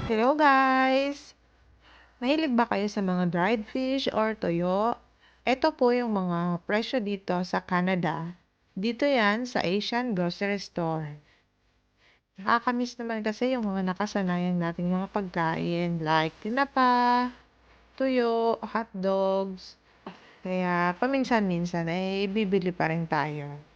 Hello guys! Mahilig ba kayo sa mga dried fish or toyo? Ito po yung mga presyo dito sa Canada. Dito yan sa Asian Grocery Store. Nakakamiss naman kasi yung mga nakasanayan nating mga pagkain like tinapa, tuyo, hot dogs. Kaya paminsan-minsan ay bibili pa rin tayo.